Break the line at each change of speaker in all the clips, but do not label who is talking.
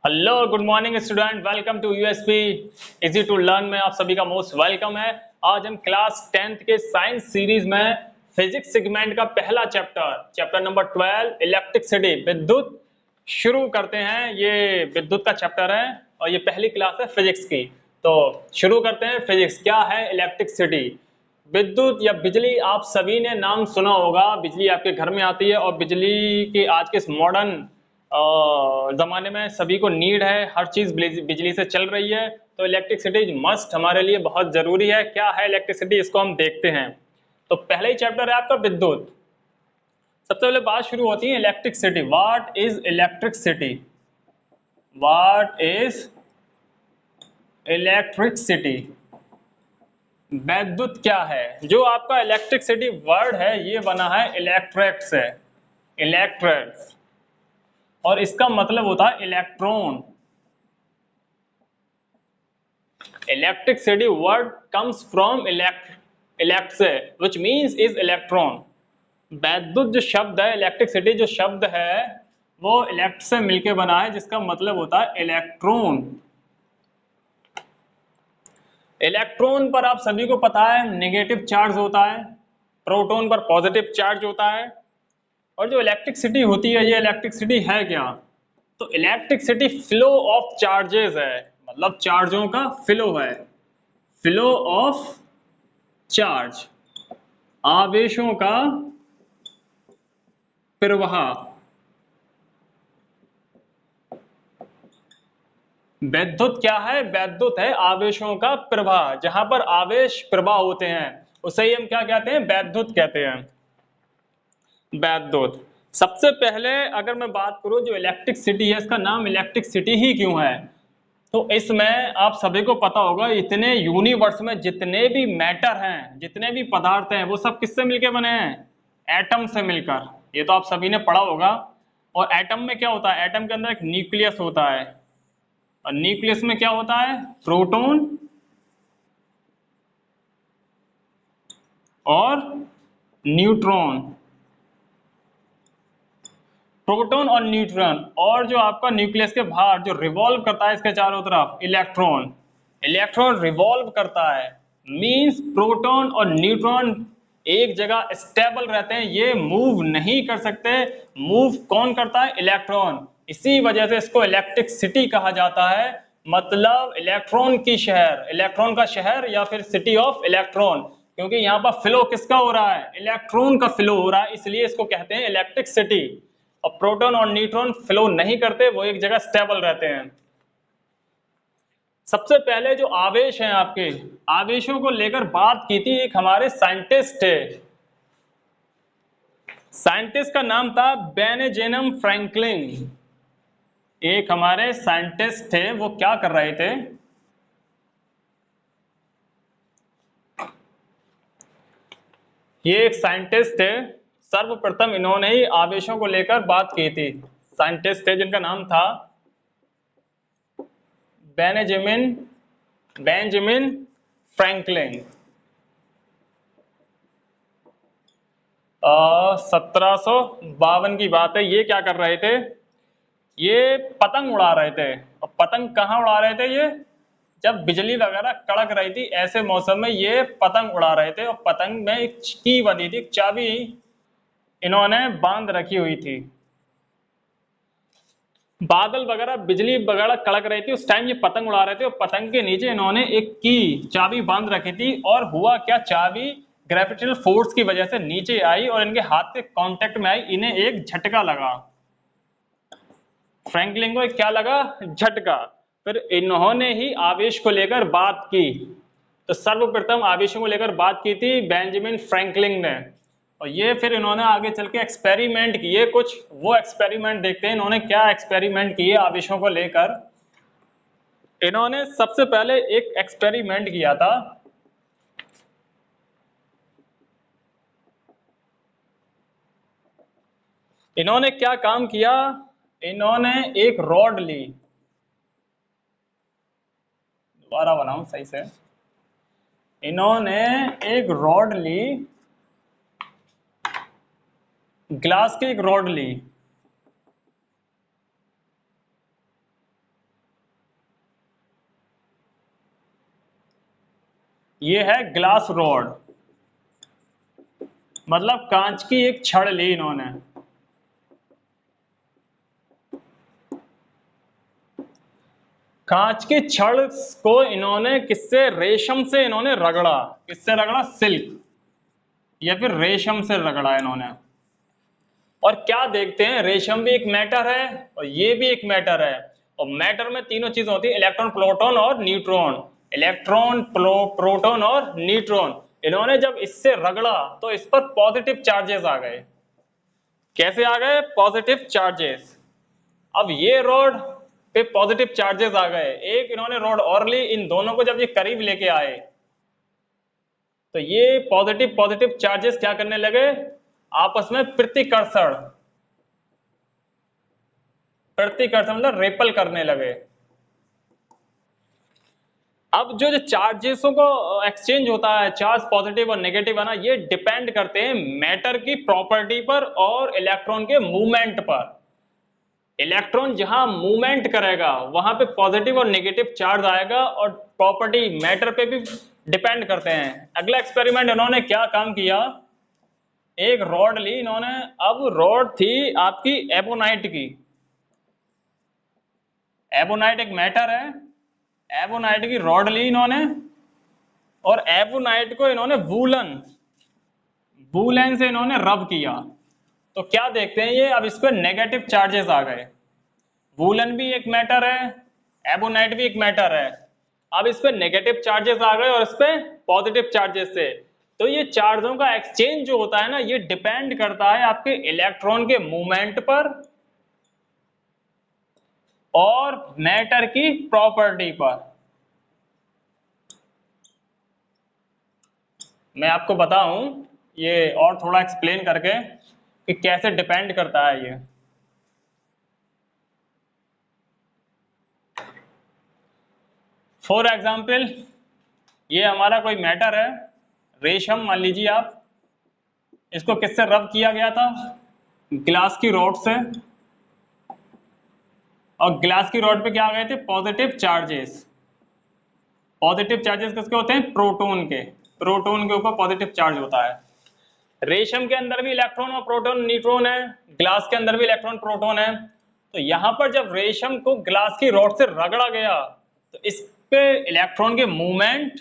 Hello good morning student, welcome to USP easy to learn में आप सभी का मोस्ट वेलकम है। आज हम क्लास 10th के साइंस सीरीज में फिजिक्स सेगमेंट का पहला चैप्टर नंबर 12 इलेक्ट्रिसिटी विद्युत शुरू करते हैं। ये विद्युत का चैप्टर है और ये पहली क्लास है फिजिक्स की। तो शुरू करते हैं। फिजिक्स क्या है? इलेक्ट्रिसिटी, विद्युत या बिजली। आप सभी ने नाम सुना होगा, बिजली आपके घर में आती है और बिजली के आज के इस मॉडर्न ज़माने में सभी को नीड है, हर चीज़ बिजली से चल रही है। तो इलेक्ट्रिसिटी मस्ट हमारे लिए बहुत ज़रूरी है। क्या है इलेक्ट्रिसिटी, इसको हम देखते हैं। तो पहला ही चैप्टर है आपका विद्युत। सबसे पहले बात शुरू होती है electricity. What is electricity? What is electricity? विद्युत क्या है? जो आपका इलेक्ट्रिसिटी वर्ड है ये बना है इलेक्ट्रेट से, इलेक्ट्रेट, और इसका मतलब होता है electron. Electricity word comes from elect से, which means is electron। वैद्युत जो शब्द है, इलेक्ट्रिसिटी जो शब्द है वो इलेक्ट से मिलके बना है, जिसका मतलब होता है इलेक्ट्रॉन। इलेक्ट्रॉन पर आप सभी को पता है नेगेटिव चार्ज होता है, प्रोटॉन पर पॉजिटिव चार्ज होता है। और जो इलेक्ट्रिसिटी होती है, ये इलेक्ट्रिसिटी है क्या? तो इलेक्ट्रिसिटी फ्लो ऑफ चार्जेस है, मतलब चार्जों का फ्लो है, फ्लो ऑफ चार्ज, आवेशों का प्रवाह। वैद्युत क्या है? वैद्युत है आवेशों का प्रवाह। जहां पर आवेश प्रवाह होते हैं उसे ही हम क्या कहते हैं? वैद्युत कहते हैं। वैद्युत। सबसे पहले अगर मैं बात करूं, जो इलेक्ट्रिक सिटी है, इसका नाम इलेक्ट्रिक सिटी ही क्यों है? तो इसमें आप सभी को पता होगा, इतने यूनिवर्स में जितने भी मैटर हैं, जितने भी पदार्थ हैं, वो सब किससे मिलके बने हैं? एटम से मिलकर। ये तो आप सभी ने पढ़ा होगा। और एटम में क्या होता है? एटम के अंदर एक न्यूक्लियस होता है, और न्यूक्लियस में क्या होता है? प्रोटॉन और न्यूट्रॉन। प्रोटॉन और न्यूट्रॉन, और जो आपका न्यूक्लियस के बाहर जो रिवॉल्व करता है इसके चारों तरफ, इलेक्ट्रॉन। इलेक्ट्रॉन रिवॉल्व करता है, मींस प्रोटॉन और न्यूट्रॉन एक जगह स्टेबल रहते हैं, ये मूव नहीं कर सकते। मूव कौन करता है? इलेक्ट्रॉन। इसी वजह से इसको इलेक्ट्रिक सिटी कहा जाता है, मतलब इलेक्ट्रॉन की शहर, इलेक्ट्रॉन का शहर, या फिर सिटी ऑफ इलेक्ट्रॉन। क्योंकि यहाँ पर फ्लो किसका हो रहा है? इलेक्ट्रॉन का फ्लो हो रहा है, इसलिए इसको कहते हैं इलेक्ट्रिक सिटी। और प्रोटॉन और न्यूट्रॉन फ्लो नहीं करते, वो एक जगह स्टेबल रहते हैं। सबसे पहले जो आवेश हैं आपके, आवेशों को लेकर बात की थी एक हमारे साइंटिस्ट थे। साइंटिस्ट का नाम था बेनेजेनम फ्रैंकलिन। एक हमारे साइंटिस्ट थे, वो क्या कर रहे थे? ये एक साइंटिस्ट थे, सर्वप्रथम इन्होंने ही आवेशों को लेकर बात की थी। साइंटिस्ट थे जिनका नाम था बेनेजामिन बेंजामिन फ्रैंकलिन। 1752 की बात है। ये क्या कर रहे थे? ये पतंग उड़ा रहे थे। और पतंग कहाँ उड़ा रहे थे? ये जब बिजली वगैरह कड़क रही थी, ऐसे मौसम में ये पतंग उड़ा रहे थे। और पतंग में एक की बनी थी, एक चाबी इन्होंने बांध रखी हुई थी। बादल वगैरह, बिजली वगैरह कड़क रही थी, उस टाइम ये पतंग उड़ा रहे थे, और पतंग के नीचे इन्होंने एक की चाबी बांध रखी थी। और हुआ क्या, चाबी ग्रेविटेशनल फोर्स की वजह से नीचे आई और इनके हाथ के कांटेक्ट में आई, इन्हें एक झटका लगा। फ्रैंकलिन को एक क्या लगा? झटका। फिर इन्होंने ही आवेश को लेकर बात की। तो सर्वप्रथम आवेशों को लेकर बात की थी बेंजामिन फ्रैंकलिन ने। और ये फिर इन्होंने आगे चल के एक्सपेरिमेंट किए कुछ। वो एक्सपेरिमेंट देखते हैं इन्होंने क्या एक्सपेरिमेंट किए आवेशों को लेकर। इन्होंने सबसे पहले एक एक्सपेरिमेंट किया था। इन्होंने क्या काम किया? इन्होंने एक रॉड ली, दोबारा बनाऊं सही से। इन्होंने एक रॉड ली, ग्लास की एक रॉड ली। ये है ग्लास रॉड, मतलब कांच की एक छड़ ली इन्होंने, कांच की छड़ को इन्होंने किससे, रेशम से इन्होंने रगड़ा, किससे रगड़ा, सिल्क या फिर रेशम से रगड़ा इन्होंने। और क्या देखते हैं, रेशम भी एक मैटर है और ये भी एक मैटर है, और मैटर में तीनों चीजें होती है, इलेक्ट्रॉन, प्रोटॉन और न्यूट्रॉन, इलेक्ट्रॉन, प्रोटॉन और न्यूट्रॉन। इन्होंने जब इससे रगड़ा तो इस पर पॉजिटिव चार्जेस आ गए। कैसे आ गए, पॉजिटिव चार्जेस। अब ये रॉड पे पॉजिटिव चार्जेस आ गए, एक इन्होंने रॉड और ली, इन दोनों को जब ये करीब लेके आए तो ये पॉजिटिव पॉजिटिव चार्जेस क्या करने लगे, आपस में प्रतिकर्षण, प्रतिकर्षण मतलब रेपल करने लगे। अब जो चार्जेसों को एक्सचेंज होता है, चार्ज पॉजिटिव और नेगेटिव है ना, ये डिपेंड करते हैं मैटर की प्रॉपर्टी पर और इलेक्ट्रॉन के मूवमेंट पर। इलेक्ट्रॉन जहां मूवमेंट करेगा वहां पे पॉजिटिव और नेगेटिव चार्ज आएगा, और प्रॉपर्टी मैटर पे भी डिपेंड करते हैं। अगला एक्सपेरिमेंट इन्होंने क्या काम किया, एक रॉड ली इन्होंने, अब रॉड थी आपकी एबोनाइट की, एबोनाइट एक मैटर है, एबोनाइट की रॉड ली इन्होंने, और एबोनाइट को इन्होंने वूलन, वूलन से इन्होंने रब किया। तो क्या देखते हैं ये, अब इस पर नेगेटिव चार्जेस आ गए। वूलन भी एक मैटर है, एबोनाइट भी एक मैटर है, अब इस पे नेगेटिव चार्जेस आ गए और इस पे पॉजिटिव चार्जेस से। तो ये चार्जों का एक्सचेंज जो होता है ना, ये डिपेंड करता है आपके इलेक्ट्रॉन के मूवमेंट पर और मैटर की प्रॉपर्टी पर। मैं आपको बताऊं ये और थोड़ा एक्सप्लेन करके कि कैसे डिपेंड करता है ये। फॉर एग्जाम्पल ये हमारा कोई मैटर है, रेशम मान लीजिए आप, इसको किससे रब किया गया था, ग्लास की रॉड से, और ग्लास की रॉड पे क्या आ गए थे, पॉजिटिव चार्जेस। पॉजिटिव चार्जेस किसके होते हैं, प्रोटॉन के, प्रोटॉन के ऊपर पॉजिटिव चार्ज होता है। रेशम के अंदर भी इलेक्ट्रॉन और प्रोटॉन न्यूट्रॉन है, ग्लास के अंदर भी इलेक्ट्रॉन प्रोटॉन है। तो यहां पर जब रेशम को ग्लास की रॉड से रगड़ा गया तो इस पे इलेक्ट्रॉन के मूवमेंट,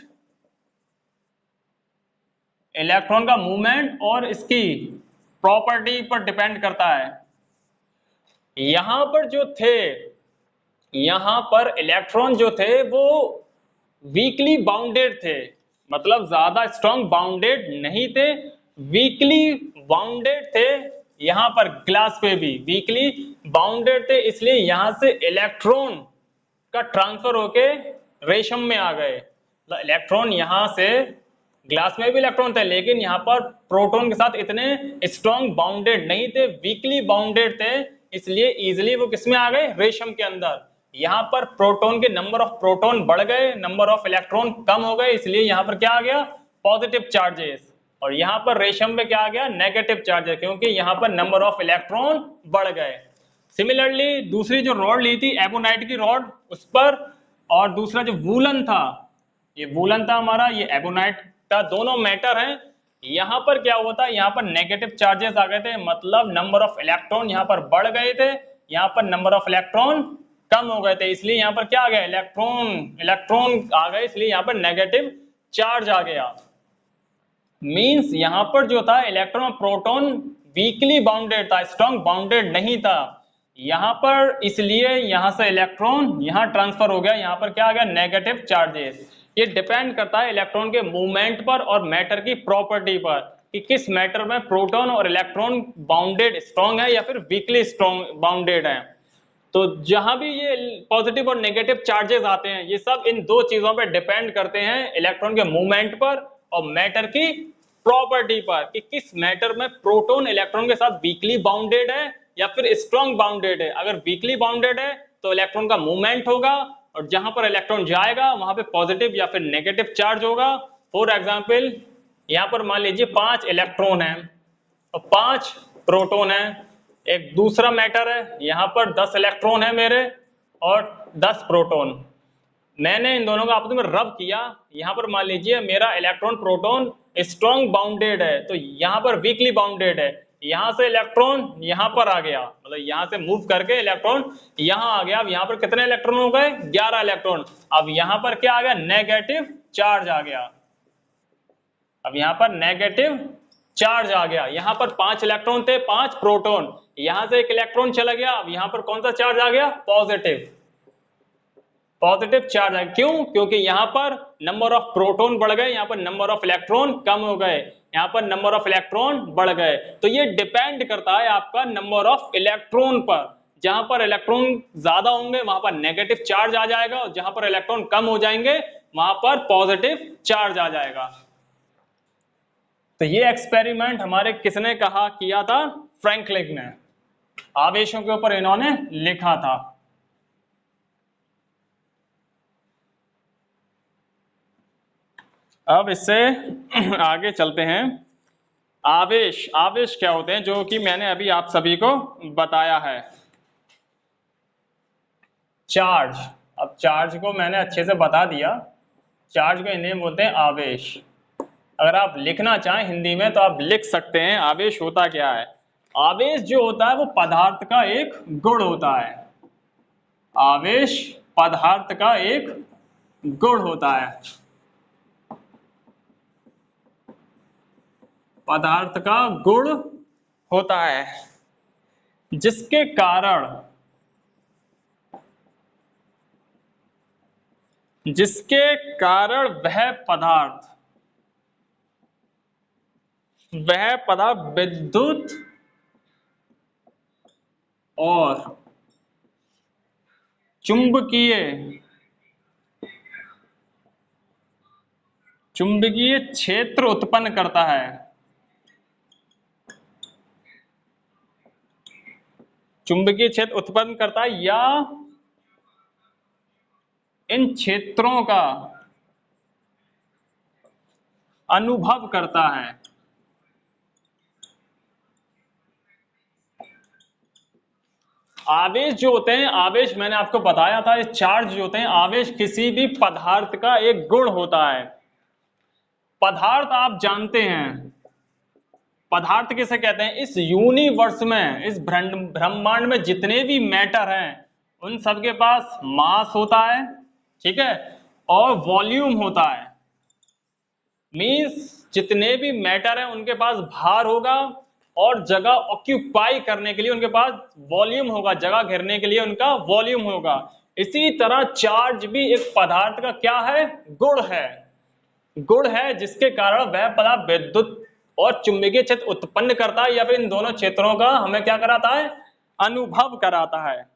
इलेक्ट्रॉन का मूवमेंट और इसकी प्रॉपर्टी पर डिपेंड करता है। यहां पर जो थे, यहां पर इलेक्ट्रॉन जो थे वो वीकली बाउंडेड थे, मतलब ज्यादा स्ट्रॉन्ग बाउंडेड नहीं थे, वीकली बाउंडेड थे। यहां पर ग्लास पे भी वीकली बाउंडेड थे, इसलिए यहां से इलेक्ट्रॉन का ट्रांसफर होके रेशम में आ गए। इलेक्ट्रॉन यहां से, ग्लास में भी इलेक्ट्रॉन थे लेकिन यहां पर प्रोटॉन के साथ इतने स्ट्रॉन्ग बाउंडेड नहीं थे, वीकली बाउंडेड थे, इसलिए इजिली वो किसमें आ गए, रेशम के अंदर। यहां पर प्रोटॉन के नंबर ऑफ प्रोटॉन बढ़ गए, नंबर ऑफ इलेक्ट्रॉन कम हो गए, इसलिए यहां पर क्या आ गया, पॉजिटिव चार्जेस। और यहां पर रेशम में क्या आ गया, नेगेटिव चार्जेस, क्योंकि यहां पर नंबर ऑफ इलेक्ट्रॉन बढ़ गए। सिमिलरली दूसरी जो रॉड ली थी एबोनाइट की रॉड, उस पर, और दूसरा जो वूलन था, ये वूलन था हमारा, ये एबोनाइट था, दोनों मैटर हैं। यहां पर क्या हुआ था, यहां पर नेगेटिव चार्जेस आ गए थे, मतलब नंबर ऑफ इलेक्ट्रॉन यहां पर बढ़ गए थे, यहां पर नंबर ऑफ इलेक्ट्रॉन कम हो गए थे, इसलिए यहां पर क्या आ गया, इलेक्ट्रॉन, इलेक्ट्रॉन आ गए, इसलिए यहां पर नेगेटिव चार्ज आ गया। मींस यहां पर जो था इलेक्ट्रॉन और प्रोटॉन वीकली बाउंडेड था, स्ट्रॉन्ग बाउंडेड नहीं था यहां पर, इसलिए यहां से इलेक्ट्रॉन यहां ट्रांसफर हो गया, यहां पर क्या आ गया, नेगेटिव चार्जेस। ये डिपेंड करता है इलेक्ट्रॉन के मूवमेंट पर और मैटर की प्रॉपर्टी पर, कि किस मैटर में प्रोटॉन और इलेक्ट्रॉन बाउंडेड स्ट्रॉन्ग है या फिर वीकली स्ट्रॉन्ग बाउंडेड है। तो जहां भी ये पॉजिटिव और नेगेटिव चार्जेस आते हैं, ये सब इन दो चीजों पर डिपेंड करते हैं, इलेक्ट्रॉन के मूवमेंट पर और मैटर की प्रॉपर्टी पर, कि किस मैटर में प्रोटॉन इलेक्ट्रॉन के साथ वीकली बाउंडेड है या फिर स्ट्रॉन्ग बाउंडेड है। अगर वीकली बाउंडेड है तो इलेक्ट्रॉन का मूवमेंट होगा, और जहां पर इलेक्ट्रॉन जाएगा वहां पे पॉजिटिव या फिर नेगेटिव चार्ज होगा। फॉर एग्जाम्पल यहां पर मान लीजिए 5 इलेक्ट्रॉन है और 5 प्रोटॉन है, एक दूसरा मैटर है, यहां पर 10 इलेक्ट्रॉन है मेरे और 10 प्रोटॉन। मैंने इन दोनों को आपस में रब किया, यहाँ पर मान लीजिए मेरा इलेक्ट्रॉन प्रोटॉन स्ट्रॉन्ग बाउंडेड है, तो यहाँ पर वीकली बाउंडेड है, यहाँ से इलेक्ट्रॉन यहाँ पर आ गया, मतलब यहाँ से मूव करके इलेक्ट्रॉन यहाँ आ गया। अब यहाँ पर कितने इलेक्ट्रॉन हो गए? 11 इलेक्ट्रॉन। अब यहाँ पर क्या आ गया? नेगेटिव चार्ज आ गया। अब यहाँ पर नेगेटिव चार्ज आ गया। यहाँ पर 5 इलेक्ट्रॉन थे, 5 प्रोटॉन, यहाँ से एक इलेक्ट्रॉन चला गया। अब यहाँ पर कौन सा चार्ज आ गया? पॉजिटिव, पॉजिटिव चार्ज है। क्यों? क्योंकि यहाँ पर नंबर ऑफ प्रोटॉन बढ़ गए, यहाँ पर नंबर ऑफ इलेक्ट्रॉन कम हो गए, यहाँ पर नंबर ऑफ इलेक्ट्रॉन बढ़ गए। तो ये डिपेंड करता है आपका नंबर ऑफ इलेक्ट्रॉन पर। जहां पर इलेक्ट्रॉन ज्यादा होंगे वहां पर नेगेटिव चार्ज आ जाएगा, और जहां पर इलेक्ट्रॉन कम हो जाएंगे वहां पर पॉजिटिव चार्ज आ जाएगा। तो ये एक्सपेरिमेंट हमारे किसने कहा किया था? फ्रैंकलिन ने। आवेशों के ऊपर इन्होंने लिखा था। अब इससे आगे चलते हैं। आवेश, आवेश क्या होते हैं, जो कि मैंने अभी आप सभी को बताया है। चार्ज, अब चार्ज को मैंने अच्छे से बता दिया। चार्ज को हिंदी में बोलते हैं आवेश। अगर आप लिखना चाहें हिंदी में तो आप लिख सकते हैं आवेश होता क्या है। आवेश जो होता है वो पदार्थ का एक गुण होता है। आवेश पदार्थ का एक गुण होता है, पदार्थ का गुण होता है, जिसके कारण वह पदार्थ विद्युत और चुंबकीय क्षेत्र उत्पन्न करता है। चुंबकीय क्षेत्र उत्पन्न करता है या इन क्षेत्रों का अनुभव करता है। आवेश जो होते हैं, आवेश मैंने आपको बताया था, ये चार्ज जो होते हैं, आवेश किसी भी पदार्थ का एक गुण होता है। पदार्थ आप जानते हैं, पदार्थ किसे कहते हैं? इस यूनिवर्स में, इस ब्रह्मांड में जितने भी मैटर हैं उन सबके पास मास होता है, ठीक है, और वॉल्यूम होता है। मींस जितने भी मैटर हैं उनके पास भार होगा, और जगह ऑक्यूपाई करने के लिए उनके पास वॉल्यूम होगा, जगह घेरने के लिए उनका वॉल्यूम होगा। इसी तरह चार्ज भी एक पदार्थ का क्या है? गुण है। गुण है जिसके कारण वह पदार्थ विद्युत और चुंबकीय क्षेत्र उत्पन्न करता है, या फिर इन दोनों क्षेत्रों का हमें क्या कराता है? अनुभव कराता है।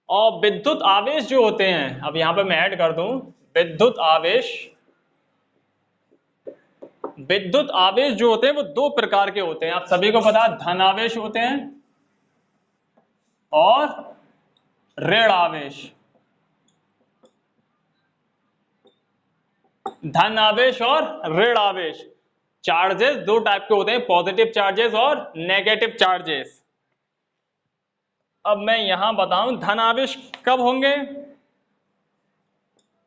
और विद्युत आवेश जो होते हैं, अब यहां पर मैं ऐड कर दूं, विद्युत आवेश, विद्युत आवेश जो होते हैं वो 2 प्रकार के होते हैं। आप सभी को पता है, धन आवेश होते हैं और ऋण आवेश। धन आवेश और ऋण आवेश, चार्जेस 2 टाइप के होते हैं, पॉजिटिव चार्जेस और नेगेटिव चार्जेस। अब मैं यहां बताऊं धन आवेश कब होंगे।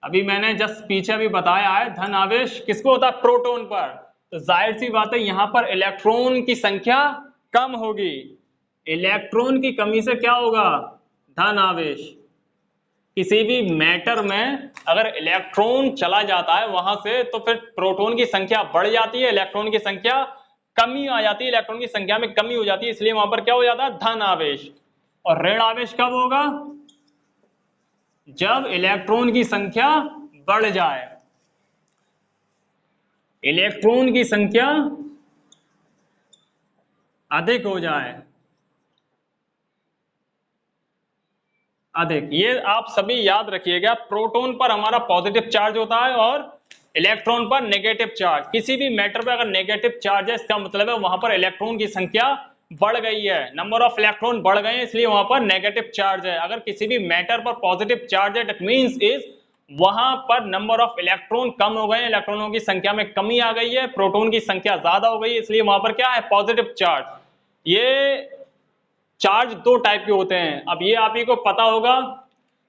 अभी मैंने जस्ट पीछे भी बताया है, धन आवेश किसको होता है? प्रोटॉन पर। तो जाहिर सी बात है यहां पर इलेक्ट्रॉन की संख्या कम होगी। इलेक्ट्रॉन की कमी से क्या होगा? धन आवेश। किसी भी मैटर में अगर इलेक्ट्रॉन चला जाता है वहां से, तो फिर प्रोटॉन की संख्या बढ़ जाती है, इलेक्ट्रॉन की संख्या कमी आ जाती है, इलेक्ट्रॉन की संख्या में कमी हो जाती है, इसलिए वहां पर क्या हो जाता है? धन आवेश। और ऋण आवेश कब होगा? जब इलेक्ट्रॉन की संख्या बढ़ जाए। इलेक्ट्रॉन की संख्या अधिक हो जाए, अधिक। ये आप सभी याद रखिएगा, प्रोटॉन पर हमारा पॉजिटिव चार्ज होता है और इलेक्ट्रॉन पर नेगेटिव चार्ज। किसी भी मैटर पर अगर नेगेटिव चार्ज है, इसका मतलब है वहां पर इलेक्ट्रॉन की संख्या बढ़ गई है, नंबर ऑफ इलेक्ट्रॉन बढ़ गए हैं, इसलिए वहां पर नेगेटिव चार्ज है। अगर किसी भी मैटर पर पॉजिटिव चार्ज है, दैट मींस इज वहां पर नंबर ऑफ इलेक्ट्रॉन कम हो गए हैं, इलेक्ट्रॉनों की संख्या में कमी आ गई है, प्रोटॉन की संख्या ज्यादा हो गई है, इसलिए वहां पर क्या है? Positive charge. ये चार्ज 2 टाइप के होते हैं। अब ये आप ही को पता होगा,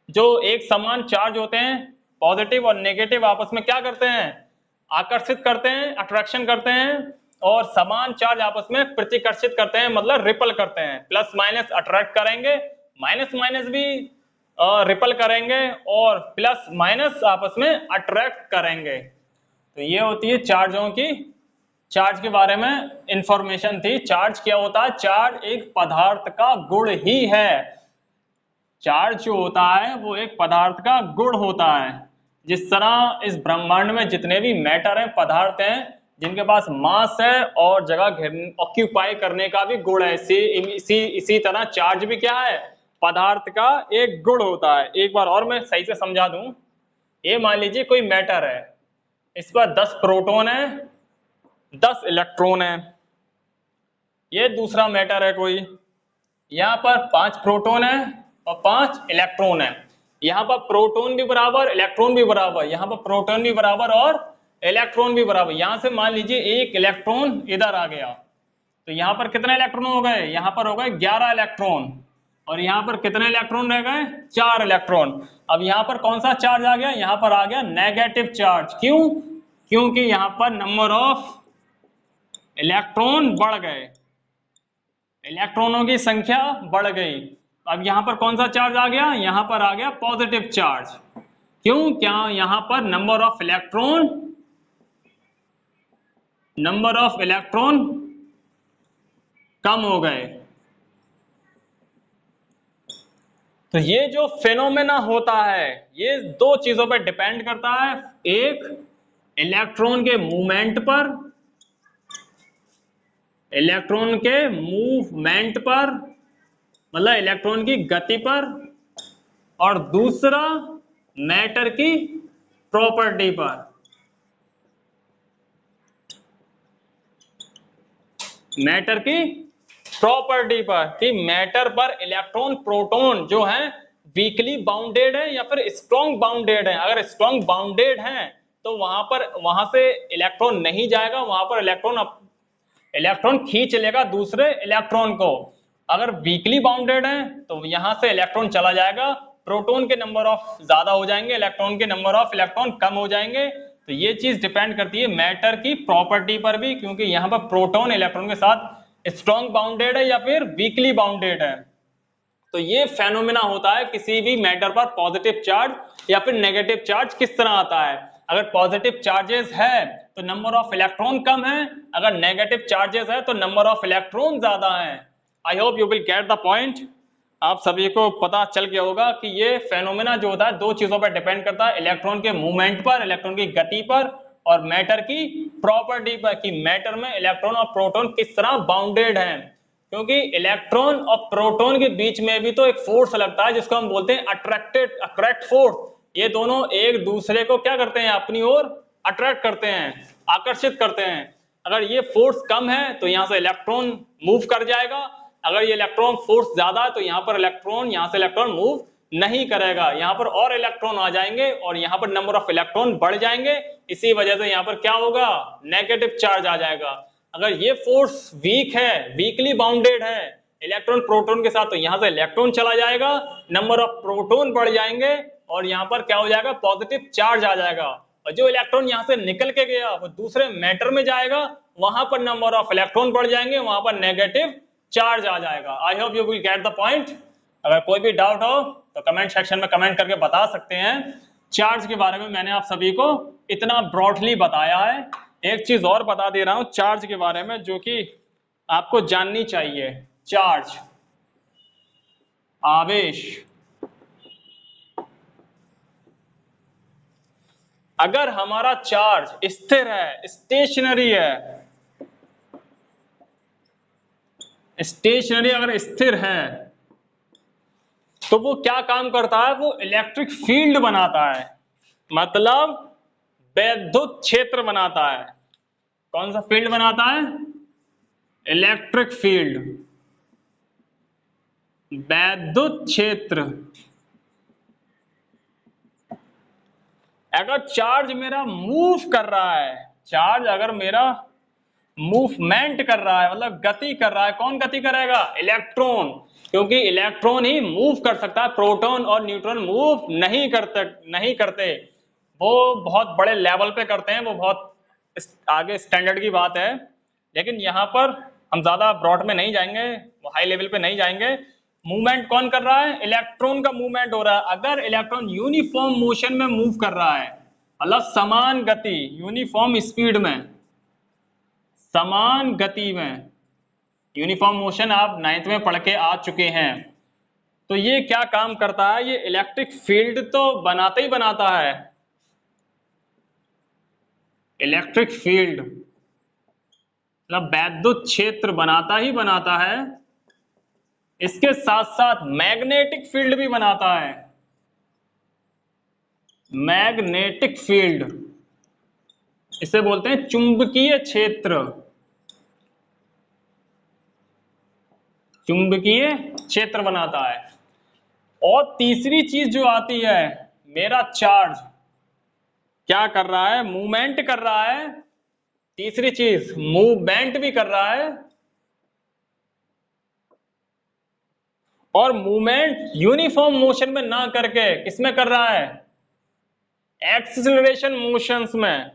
जो एक समान चार्ज होते हैं, पॉजिटिव और नेगेटिव, आपस में क्या करते हैं, आकर्षित करते हैं, अट्रैक्शन करते हैं, और समान चार्ज आपस में प्रतिकर्षित करते हैं, मतलब रिपल करते हैं। प्लस माइनस अट्रैक्ट करेंगे, माइनस माइनस भी रिपल करेंगे, और प्लस माइनस आपस में अट्रैक्ट करेंगे। तो ये होती है चार्जों की, चार्ज के बारे में इंफॉर्मेशन थी। चार्ज क्या होता है, चार्ज एक पदार्थ का गुण ही है। चार्ज जो होता है वो एक पदार्थ का गुण होता है। जिस तरह इस ब्रह्मांड में जितने भी मैटर हैं, पदार्थ हैं, जिनके पास मास है और जगह ऑक्यूपाई करने का भी गुण है, इसी तरह चार्ज भी क्या है, पदार्थ का एक गुण होता है। एक बार और मैं सही से समझा दूं, ये मान लीजिए कोई मैटर है, इस पर 10 प्रोटॉन है, 10 इलेक्ट्रॉन है। ये दूसरा मैटर है कोई, यहाँ पर 5 प्रोटॉन है और 5 इलेक्ट्रॉन है। यहाँ पर प्रोटॉन भी बराबर, इलेक्ट्रॉन भी बराबर, यहाँ पर प्रोटॉन भी बराबर और इलेक्ट्रॉन भी बराबर। यहाँ से मान लीजिए एक इलेक्ट्रॉन इधर आ गया, तो यहाँ पर कितने इलेक्ट्रॉन हो गए, यहाँ पर हो गए 11 इलेक्ट्रॉन, और यहाँ पर कितने इलेक्ट्रॉन रह गए, 4 इलेक्ट्रॉन। अब यहाँ पर कौन सा चार्ज आ गया, यहाँ पर आ गया नेगेटिव चार्ज। क्यों, क्योंकि यहाँ पर नंबर ऑफ इलेक्ट्रॉन बढ़ गए, इलेक्ट्रॉनों की संख्या बढ़ गई। अब यहां पर कौन सा चार्ज आ गया, यहां पर आ गया पॉजिटिव चार्ज। क्यों, क्या यहां पर नंबर ऑफ इलेक्ट्रॉन कम हो गए। तो ये जो फेनोमेना होता है, ये दो चीजों पर डिपेंड करता है। एक, इलेक्ट्रॉन के मूवमेंट पर, इलेक्ट्रॉन के मूवमेंट पर, मतलब इलेक्ट्रॉन की गति पर, और दूसरा मैटर की प्रॉपर्टी पर। मैटर की प्रॉपर्टी पर, कि मैटर पर इलेक्ट्रॉन प्रोटॉन जो है वीकली बाउंडेड है या फिर स्ट्रॉन्ग बाउंडेड है। अगर स्ट्रॉन्ग बाउंडेड है तो वहां से इलेक्ट्रॉन नहीं जाएगा, वहां पर इलेक्ट्रॉन खींच लेगा दूसरे इलेक्ट्रॉन को। अगर वीकली बाउंडेड है तो यहां से इलेक्ट्रॉन चला जाएगा, प्रोटॉन के नंबर ऑफ ज्यादा हो जाएंगे, इलेक्ट्रॉन के नंबर ऑफ इलेक्ट्रॉन कम हो जाएंगे। तो ये चीज डिपेंड करती है मैटर की प्रॉपर्टी पर भी, क्योंकि यहाँ पर प्रोटॉन इलेक्ट्रॉन के साथ स्ट्रॉन्ग बाउंडेड है या फिर वीकली बाउंडेड है। तो ये फेनोमेना होता है किसी भी मैटर पर पॉजिटिव चार्ज या फिर नेगेटिव चार्ज किस तरह आता है। अगर पॉजिटिव चार्जेस है तो नंबर ऑफ इलेक्ट्रॉन कम है, अगर नेगेटिव चार्जेस है तो नंबर ऑफ इलेक्ट्रॉन ज्यादा है। I hope you will get the point. आप सभी को पता चल गया होगा कि ये फेनोमेना जो होता है दो चीजों पर डिपेंड करता है, इलेक्ट्रॉन के मूवमेंट पर, इलेक्ट्रॉन की गति पर, और मैटर की प्रॉपर्टी पर, कि मैटर में इलेक्ट्रॉन और प्रोटॉन किस तरह बाउंडेड हैं। क्योंकि इलेक्ट्रॉन और प्रोटॉन के बीच में भी तो एक फोर्स लगता है जिसको हम बोलते हैं अट्रैक्ट फोर्स। ये दोनों एक दूसरे को क्या करते हैं, अपनी ओर अट्रैक्ट करते हैं, आकर्षित करते हैं। अगर ये फोर्स कम है तो यहाँ से इलेक्ट्रॉन मूव कर जाएगा, अगर ये इलेक्ट्रॉन फोर्स ज्यादा है तो यहाँ से इलेक्ट्रॉन मूव नहीं करेगा, यहाँ पर और इलेक्ट्रॉन आ जाएंगे और यहाँ पर नंबर ऑफ इलेक्ट्रॉन बढ़ जाएंगे। इसी वजह से यहाँ पर क्या होगा, नेगेटिव चार्ज आ जाएगा। अगर ये फोर्स वीक है, वीकली बाउंडेड है इलेक्ट्रॉन प्रोटॉन के साथ, तो यहाँ से इलेक्ट्रॉन चला जाएगा, नंबर ऑफ प्रोटॉन बढ़ जाएंगे और यहाँ पर क्या हो जाएगा, पॉजिटिव चार्ज आ जाएगा। और जो इलेक्ट्रॉन यहाँ से निकल के गया वो दूसरे मैटर में जाएगा, वहां पर नंबर ऑफ इलेक्ट्रॉन बढ़ जाएंगे, वहां पर नेगेटिव चार्ज आ जाएगा। I hope you will get the point. अगर कोई भी डाउट हो तो कमेंट सेक्शन में कमेंट करके बता सकते हैं। चार्ज के बारे में मैंने आप सभी को इतना ब्रॉडली बताया है। एक चीज और बता दे रहा हूं चार्ज के बारे में जो कि आपको जाननी चाहिए। चार्ज, आवेश, अगर हमारा चार्ज स्थिर है, स्टेशनरी है, स्टेशनरी अगर स्थिर है तो वो क्या काम करता है, वो इलेक्ट्रिक फील्ड बनाता है, मतलब वैद्युत क्षेत्र बनाता है। कौन सा फील्ड बनाता है, इलेक्ट्रिक फील्ड, वैद्युत क्षेत्र। अगर चार्ज मेरा मूव कर रहा है, चार्ज अगर मेरा मूवमेंट कर रहा है, मतलब गति कर रहा है, कौन गति करेगा, इलेक्ट्रॉन। क्योंकि इलेक्ट्रॉन ही मूव कर सकता है, प्रोटॉन और न्यूट्रॉन मूव नहीं करते। वो बहुत बड़े लेवल पे करते हैं, वो बहुत आगे स्टैंडर्ड की बात है। लेकिन यहाँ पर हम ज्यादा ब्रॉड में नहीं जाएंगे, हाई लेवल पे नहीं जाएंगे। मूवमेंट कौन कर रहा है? इलेक्ट्रॉन का मूवमेंट हो रहा है। अगर इलेक्ट्रॉन यूनिफॉर्म मोशन में मूव कर रहा है, मतलब समान गति, यूनिफॉर्म स्पीड में, समान गति में, यूनिफॉर्म मोशन आप 9th में पढ़ के आ चुके हैं, तो ये क्या काम करता है? ये इलेक्ट्रिक फील्ड तो बनाता ही बनाता है। इलेक्ट्रिक फील्ड मतलब वैद्युत क्षेत्र बनाता ही बनाता है, इसके साथ साथ मैग्नेटिक फील्ड भी बनाता है। मैग्नेटिक फील्ड, इसे बोलते हैं चुंबकीय क्षेत्र। चुंबकीय क्षेत्र बनाता है। और तीसरी चीज जो आती है, मेरा चार्ज क्या कर रहा है? मूवमेंट कर रहा है। तीसरी चीज, मूवमेंट भी कर रहा है, और मूवमेंट यूनिफॉर्म मोशन में ना करके किसमें कर रहा है? एक्सीलरेशन मोशंस में।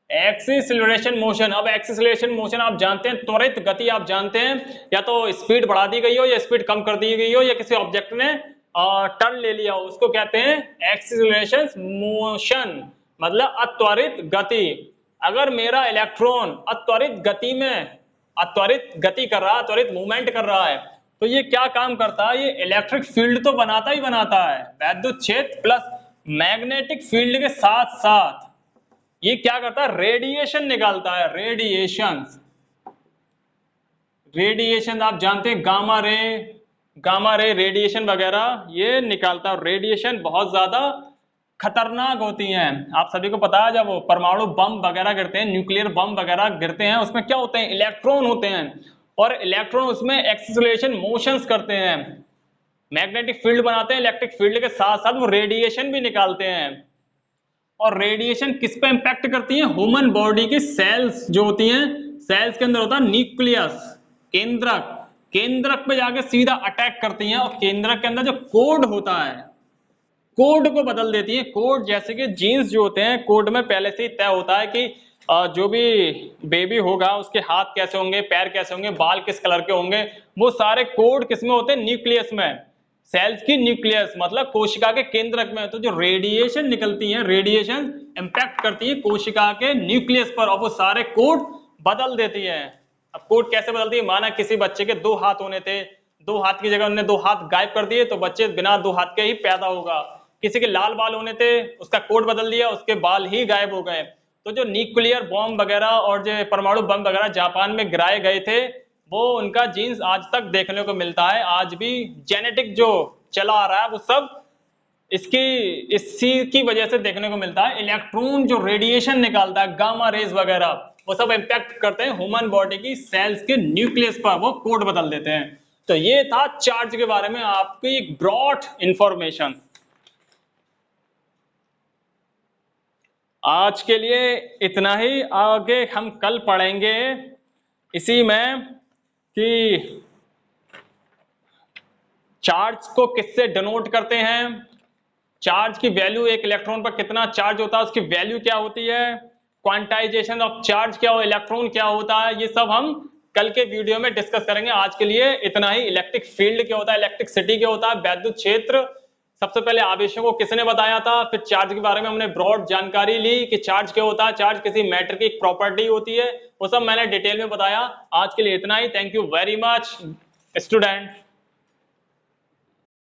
Acceleration motion. अब एक्सीलरेशन मोशन आप जानते हैं, त्वरित गति आप जानते हैं, या तो स्पीड बढ़ा दी गई हो या स्पीड कम कर दी गई हो, या किसी ऑब्जेक्ट ने टर्न ले लिया हो, उसको कहते हैं एक्सीलरेशन मोशन, मतलब अत्वरित गति। अगर मेरा इलेक्ट्रॉन अत्वरित गति में, अत्वरित गति कर रहा है, त्वरित मूवमेंट कर रहा है, तो ये क्या काम करता है? ये इलेक्ट्रिक फील्ड तो बनाता ही बनाता है, वैद्युत क्षेत्र प्लस मैग्नेटिक फील्ड के साथ साथ ये क्या करता है? रेडिएशन निकालता है। रेडिएशन, रेडिएशन आप जानते हैं, गामा रे रेडिएशन वगैरह ये निकालता है। रेडिएशन बहुत ज्यादा खतरनाक होती हैं। आप सभी को पता है, जब परमाणु बम वगैरह गिरते हैं, न्यूक्लियर बम वगैरह गिरते हैं, उसमें क्या होते हैं? इलेक्ट्रॉन होते हैं, और इलेक्ट्रॉन उसमें एक्सीलरेशन मोशंस करते हैं, मैग्नेटिक फील्ड बनाते हैं। इलेक्ट्रिक फील्ड के साथ साथ वो रेडिएशन भी निकालते हैं। और रेडिएशन किस पे इंपैक्ट करती है? ह्यूमन बॉडी की सेल्स जो होती हैं, सेल्स के अंदर होता है न्यूक्लियस, केंद्रक। केंद्रक पे जाके सीधा अटैक करती हैं, और केंद्रक के अंदर जो कोड होता है, कोड को बदल देती है। कोड जैसे कि जीन्स जो होते हैं, कोड में पहले से ही तय होता है कि जो भी बेबी होगा उसके हाथ कैसे होंगे, पैर कैसे होंगे, बाल किस कलर के होंगे, वो सारे कोड किसमें होते हैं? न्यूक्लियस में। सेल्स की न्यूक्लियस मतलब कोशिका के केंद्रक में। तो जो रेडिएशन निकलती है, रेडिएशन इंपैक्ट करती है कोशिका के न्यूक्लियस पर, और वो सारे कोड बदल देती है। अब कोड कैसे बदलती है? माना किसी बच्चे के 2 हाथ होने थे, 2 हाथ की जगह उन्होंने 2 हाथ गायब कर दिए, तो बच्चे बिना 2 हाथ के ही पैदा होगा। किसी के लाल बाल होने थे, उसका कोड बदल दिया, उसके बाल ही गायब हो गए। तो जो न्यूक्लियर बॉम्ब वगैरह और जो परमाणु बम वगैरह जापान में गिराए गए थे, वो उनका जीन्स आज तक देखने को मिलता है। आज भी जेनेटिक जो चला आ रहा है वो सब इसी की वजह से देखने को मिलता है। इलेक्ट्रॉन जो रेडिएशन निकालता है, गामा रेज वगैरह, वो सब इंपैक्ट करते हैं ह्यूमन बॉडी की सेल्स के न्यूक्लियस पर, वो कोड बदल देते हैं। तो ये था चार्ज के बारे में आपकी एक ब्रॉड इंफॉर्मेशन। आज के लिए इतना ही, आगे हम कल पढ़ेंगे इसी में कि चार्ज को किससे डिनोट करते हैं, चार्ज की वैल्यू, एक इलेक्ट्रॉन पर कितना चार्ज होता है उसकी वैल्यू क्या होती है, क्वांटाइजेशन ऑफ चार्ज क्या हो, इलेक्ट्रॉन क्या होता है, ये सब हम कल के वीडियो में डिस्कस करेंगे। आज के लिए इतना ही। इलेक्ट्रिक फील्ड क्या होता है, इलेक्ट्रिसिटी क्या होता है, वैद्युत क्षेत्र सबसे पहले आवेशों को किसने बताया था, फिर चार्ज के बारे में हमने ब्रॉड जानकारी ली कि चार्ज क्या होता है, चार्ज किसी मैटर की एक प्रॉपर्टी होती है, वो सब मैंने डिटेल में बताया। आज के लिए इतना ही। Thank you very much student.